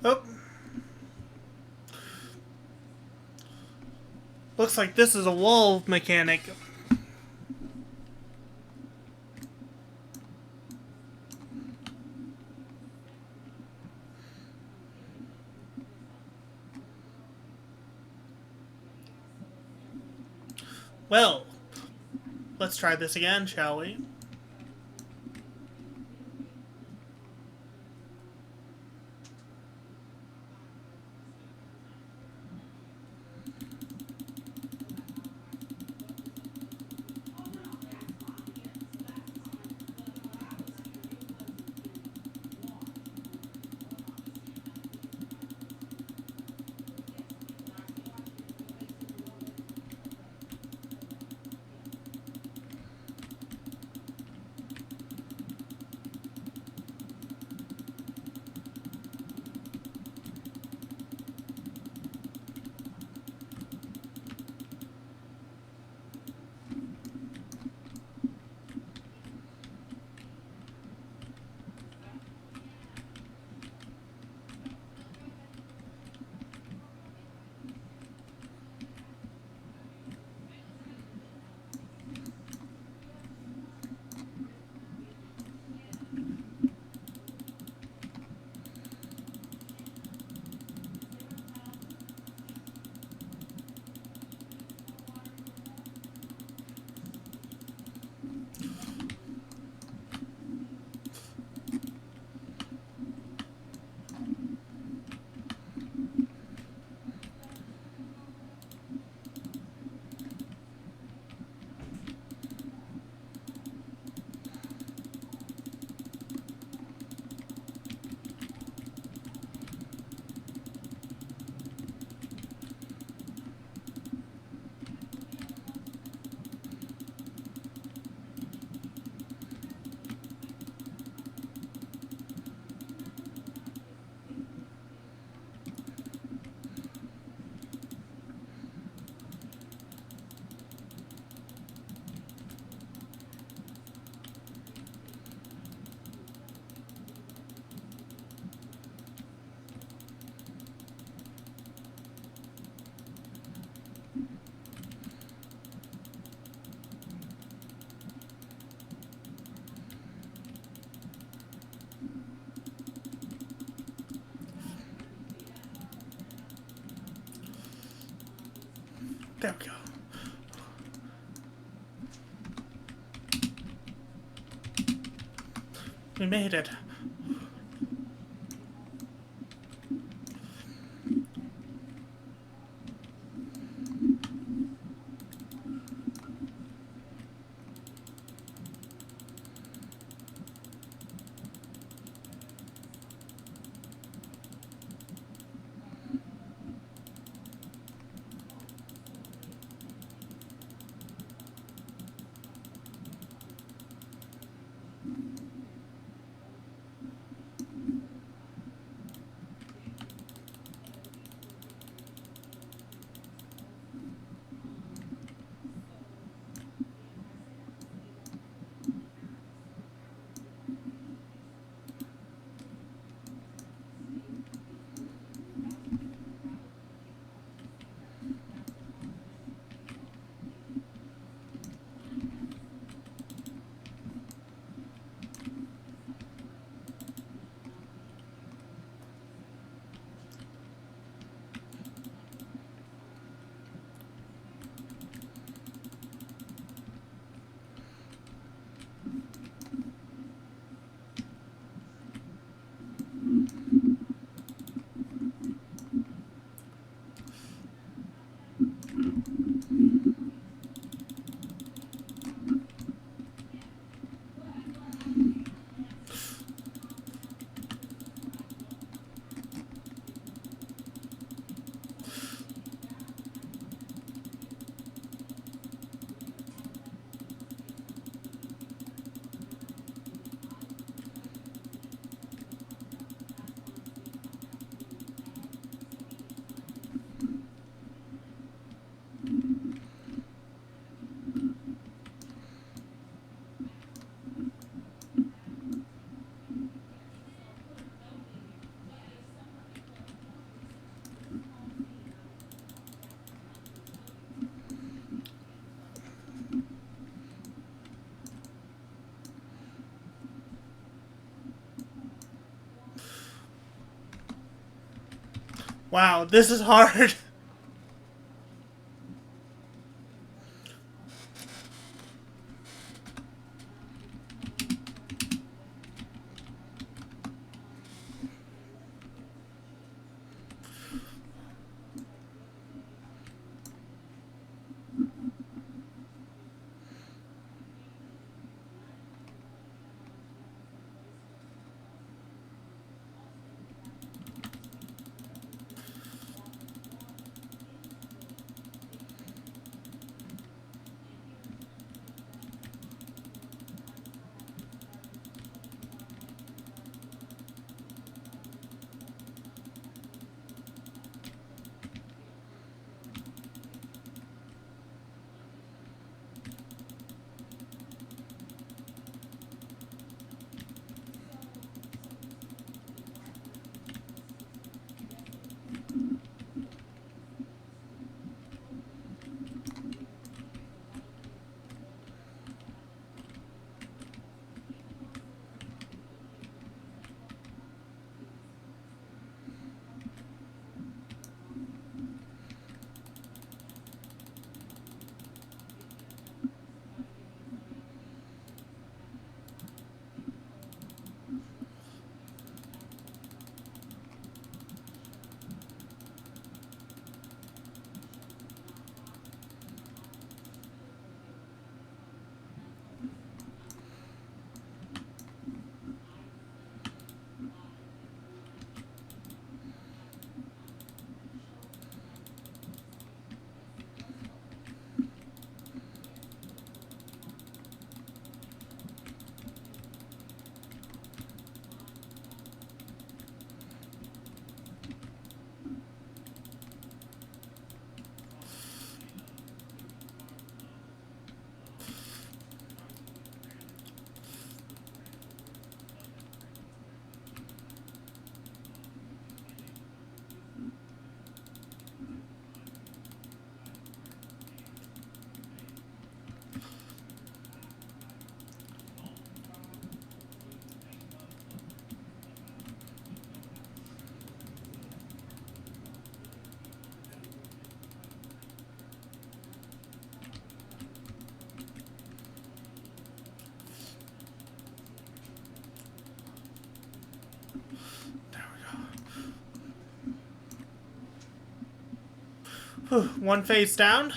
Oh. Looks like this is a wall mechanic. Well, let's try this again, shall we? There we go. We made it. Wow, this is hard. One face down.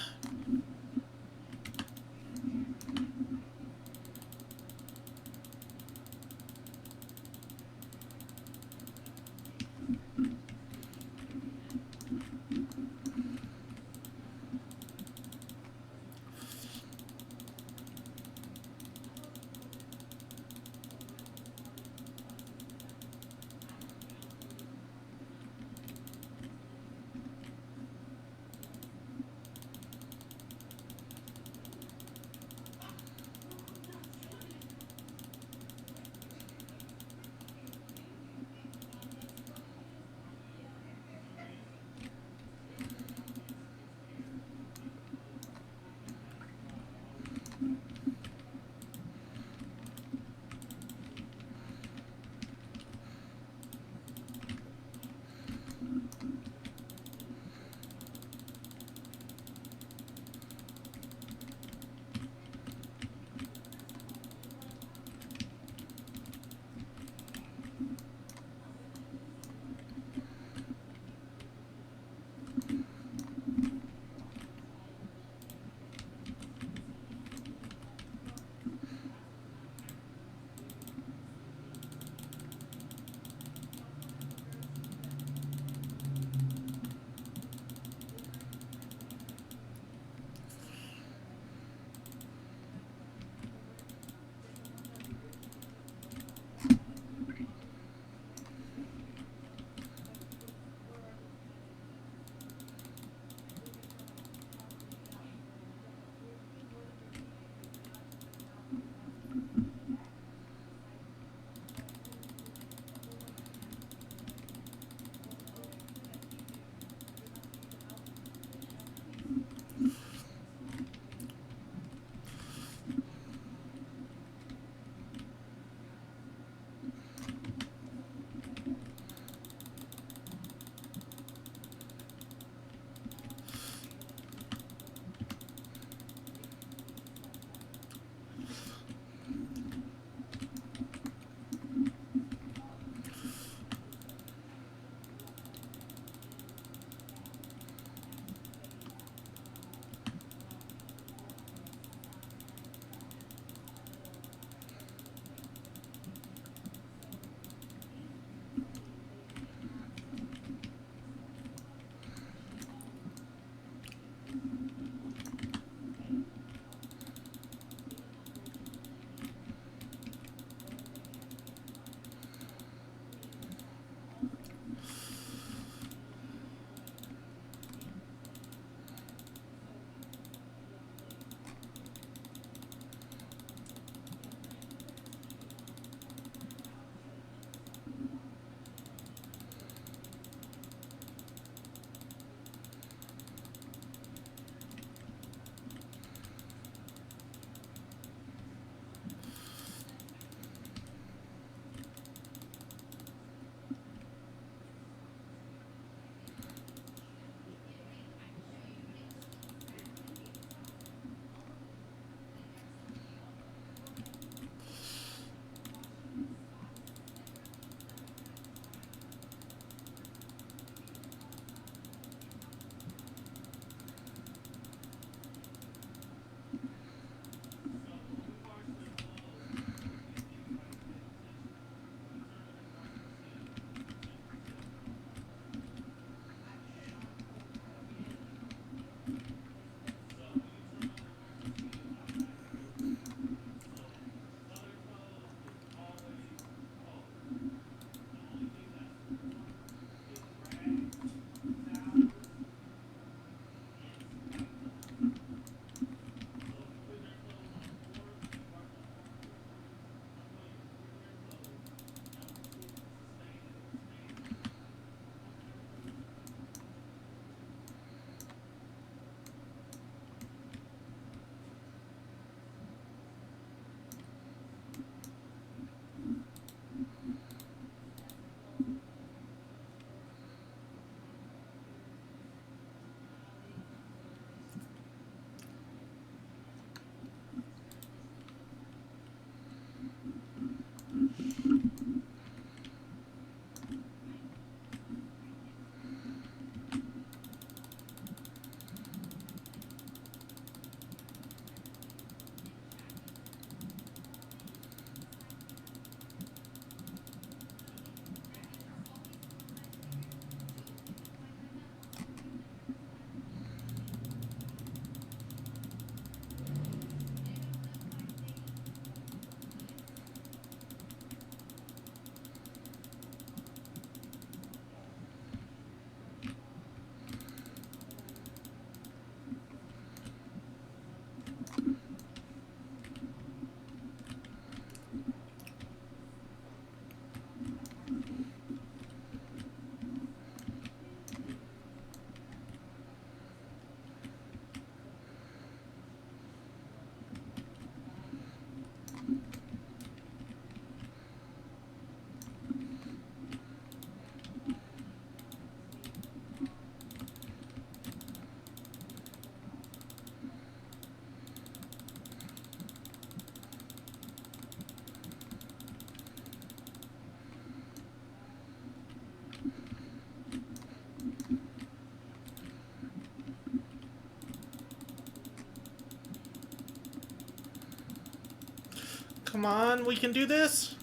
Come on, we can do this.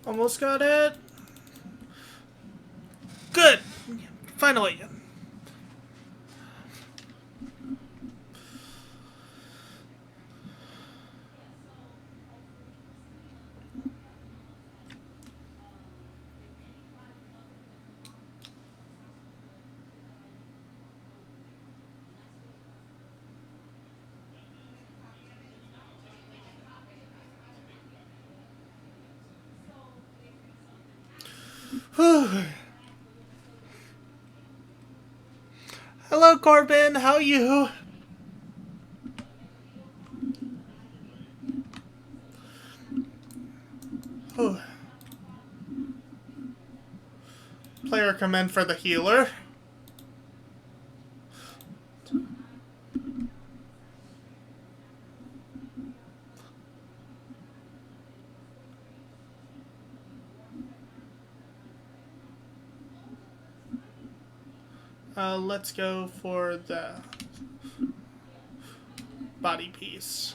Almost got it. Good. Finally. Hello, Corbin. How are you? Oh. Player come in for the healer. Let's go for the body piece.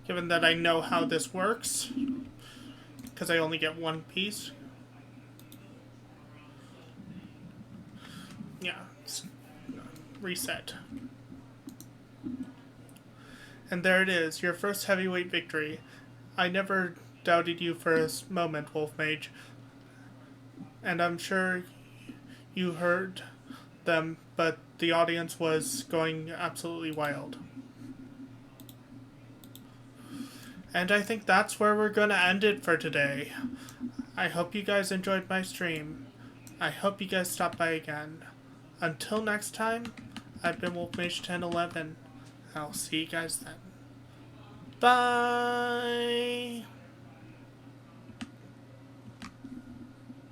Given that I know how this works, because I only get one piece. Yeah, reset. And there it is, your first heavyweight victory. I never doubted you for a moment, Wolf Mage. And I'm sure you heard them, but the audience was going absolutely wild. And I think that's where we're going to end it for today. I hope you guys enjoyed my stream. I hope you guys stop by again. Until next time, I've been WolfMage1011. I'll see you guys then. Bye!